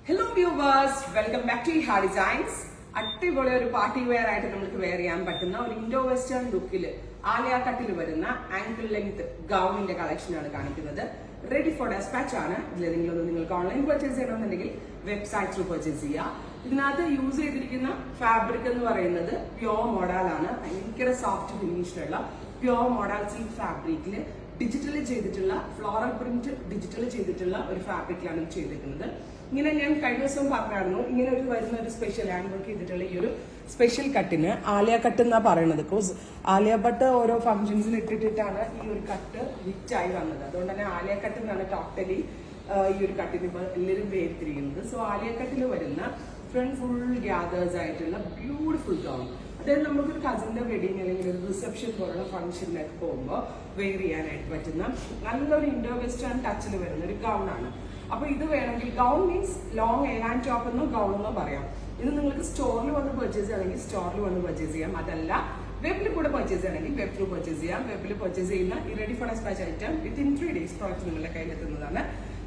Hello viewers, welcome back to ഹാ designs. അടിപൊളി ഒരു പാർട്ടി വെയർ ആയിട്ട് നമുക്ക് വെയർ ചെയ്യാൻ പറ്റുന്ന ഒരു ഇൻഡോ വെസ്റ്റേൺ ലുക്കിൽ ആലിയ കട്ടിൽ വരുന്ന ആങ്കിൾ ലെങ്ത് ഗൗണിന്റെ കളക്ഷനാണ് കാണിക്കുന്നത്. റെഡി ഫോർ ഡെസ്പാച്ച് ആണ്. ഇതിലേതെങ്കിലും നിങ്ങൾക്ക് ഓൺലൈൻ പർച്ചേസ് ചെയ്യണമെന്നുണ്ടെങ്കിൽ വെബ്സൈറ്റ് ത്രൂ പർച്ചേസ് ചെയ്യാം. ഇതിനകത്ത് യൂസ് ചെയ്തിരിക്കുന്ന ഫാബ്രിക് എന്ന് പറയുന്നത് പ്യോർ മോഡലാണ്. ഭയങ്കര സോഫ്റ്റ് ഫിനിഷിലുള്ള പ്യോർ മോഡൽ സിൽക്ക് ഫാബ്രിക്കിൽ ഡിജിറ്റലി ചെയ്തിട്ടുള്ള ഫ്ലോറൽ പ്രിന്റ് ഡിജിറ്റലി ചെയ്തിട്ടുള്ള ഒരു ഫാബ്രിക്കിലാണ് ഇത് ചെയ്തിരിക്കുന്നത്. ഇങ്ങനെ ഞാൻ കഴിഞ്ഞ ദിവസം പറഞ്ഞായിരുന്നു, ഇങ്ങനെ ഒരു വരുന്ന ഒരു സ്പെഷ്യൽ ഹാൻഡ് വർക്ക് ചെയ്തിട്ടുള്ള ഈ ഒരു സ്പെഷ്യൽ കട്ടിന് ആലിയ കട്ട് എന്നാ പറയുന്നത്. ബിക്കോസ് ആലിയ ഭട്ട് ഓരോ ഫംഗ്ഷൻസിന് ഇട്ടിട്ടാണ് ഈ ഒരു കട്ട് ഹിറ്റായി വന്നത്. അതുകൊണ്ട് തന്നെ ആലിയ കട്ട് എന്നാണ് ടോട്ടലി ഈ ഒരു കട്ടിന് ഇപ്പോൾ എല്ലാവരും വേർതിരിക്കുന്നത്. സോ ആലിയ കട്ടിൽ വരുന്ന ഫ്രണ്ട് ഫുൾ ഗ്യാദേഴ്സ് ആയിട്ടുള്ള ബ്യൂട്ടിഫുൾ ഗൗൺ, അതായത് നമുക്കൊരു കസിന്റെ വെഡിങ് അല്ലെങ്കിൽ ഒരു റിസപ്ഷൻ പോലുള്ള ഫംഗ്ഷനിലൊക്കെ പോകുമ്പോൾ വെയർ ചെയ്യാനായിട്ട് പറ്റുന്ന നല്ലൊരു ഇൻഡോ വെസ്റ്റേൺ ടച്ചിൽ വരുന്ന ഒരു ഗൗൺ ആണ്. അപ്പൊ ഇത് വേണമെങ്കിൽ gown means long Elan top എന്നോ ഗൗൺ എന്നോ പറയാം. ഇത് നിങ്ങൾക്ക് സ്റ്റോറിൽ വന്ന് പർച്ചേസ് ചെയ്യണമെങ്കിൽ സ്റ്റോറിൽ വന്ന് പർച്ചേസ് ചെയ്യാം. അതല്ല വെബിൽ കൂടെ പർച്ചേസ് ചെയ്യണമെങ്കിൽ വെബ് ത്രൂ പർച്ചേസ് ചെയ്യാം. വെബിൽ പർച്ചേസ് ചെയ്യുന്ന ഈ ready for despatch item within 3 days product നിങ്ങളുടെ കയ്യിലെത്തുന്നതാണ്.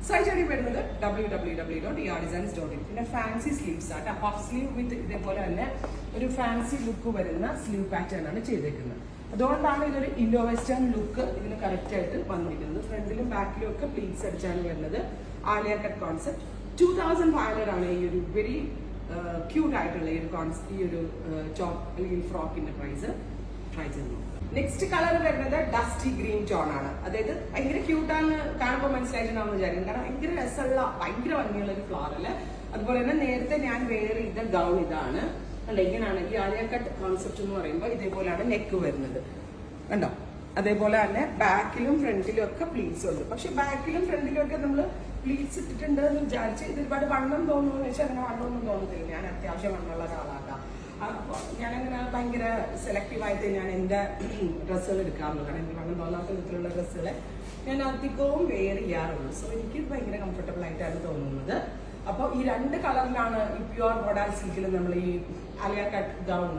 സൈറ്റ് ഐ ഡി വരുന്നത് www.eardesigns.in. പിന്നെ ഫാൻസി സ്ലീവ്സ് ആട്ടോ, പഫ് സ്ലീവ് വിത്ത് ഇതേപോലെ തന്നെ ഒരു ഫാൻസി ലുക്ക് വരുന്ന സ്ലീവ് പാറ്റേൺ ആണ് ചെയ്തേക്കുന്നത്. അതുകൊണ്ടാണ് ഇതൊരു ഇൻഡോ വെസ്റ്റേൺ ലുക്ക് ഇതിന് കറക്റ്റ് ആയിട്ട് വന്നിരിക്കുന്നത്. ഫ്രണ്ടിലും ബാക്കിലും ഒക്കെ പ്ലീറ്റ്സ് അടിച്ചാണ് വരുന്നത്. ആലിയ കട്ട് കോൺസെപ്റ്റ് 2500 ആണ് ഈ ഒരു വെരി ക്യൂട്ട് ആയിട്ടുള്ള ഈ ഒരു ടോപ്പ് അല്ലെങ്കിൽ ഫ്രോക്കിന്റെ പ്രൈസ്. ട്രൈ ചെയ്ത് നോക്കാം. നെക്സ്റ്റ് കളർ വരുന്നത് ഡസ്റ്റി ഗ്രീൻ ടോൺ ആണ്. അതായത് ഭയങ്കര ക്യൂട്ടാണ്, കാണുമ്പോൾ മനസ്സിലായിട്ടുണ്ടാവും വിചാരിക്കും. കാരണം ഭയങ്കര രസമുള്ള ഭയങ്കര ഭംഗിയുള്ള ഒരു ഫ്ലോറല്. അതുപോലെ തന്നെ നേരത്തെ ഞാൻ വെയർ ചെയ്ത ഗൗൺ ഇതാണ്. അല്ല, ഇങ്ങനെയാണ് ഈ ആലിയ കട്ട് കോൺസെപ്റ്റ് എന്ന് പറയുമ്പോൾ ഇതേപോലെയാണ് നെക്ക് വരുന്നത്, കണ്ടോ? അതേപോലെ തന്നെ ബാക്കിലും ഫ്രണ്ടിലും ഒക്കെ പ്ലീറ്റ്സ് ഉണ്ട്. പക്ഷെ ബാക്കിലും ഫ്രണ്ടിലും ഒക്കെ നമ്മൾ പ്ലീറ്റ്സ് ഇട്ടിട്ടുണ്ട് എന്ന് വിചാരിച്ച് ഇത് ഒരുപാട് വണ്ണം തോന്നുന്നു വെച്ചാൽ അങ്ങനെ വണ്ണമൊന്നും തോന്നത്തില്ല. ഞാൻ അത്യാവശ്യം വണ്ണമുള്ള ഒരാളാക്കാം. അപ്പോൾ ഞാനങ്ങനെ ഭയങ്കര സെലക്റ്റീവായിട്ട് ഞാൻ എൻ്റെ ഡ്രസ്സുകൾ എടുക്കാറുള്ളൂ. കാരണം എനിക്ക് വണ്ണം തോന്നാത്ത വിധത്തിലുള്ള ഡ്രസ്സുകൾ ഞാൻ അധികവും വെയർ ചെയ്യാറുള്ളൂ. സോ എനിക്ക് ഭയങ്കര കംഫർട്ടബിൾ ആയിട്ടാണ് തോന്നുന്നത്. അപ്പോൾ ഈ 2 കളറിലാണ് ഈ പ്യുവർ മോഡൽ സിൽക്കിൽ നമ്മൾ ഈ Alia cut gown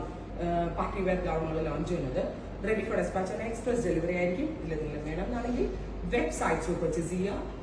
party wear ഗൗണുകൾ ലോഞ്ച് ചെയ്യുന്നത്. Ready for despatch express delivery ആയിരിക്കും. ഇതിൽ വേണമെന്നാണെങ്കിൽ വെബ്സൈറ്റ് ത്രൂ പർച്ചേസ് ചെയ്യുക.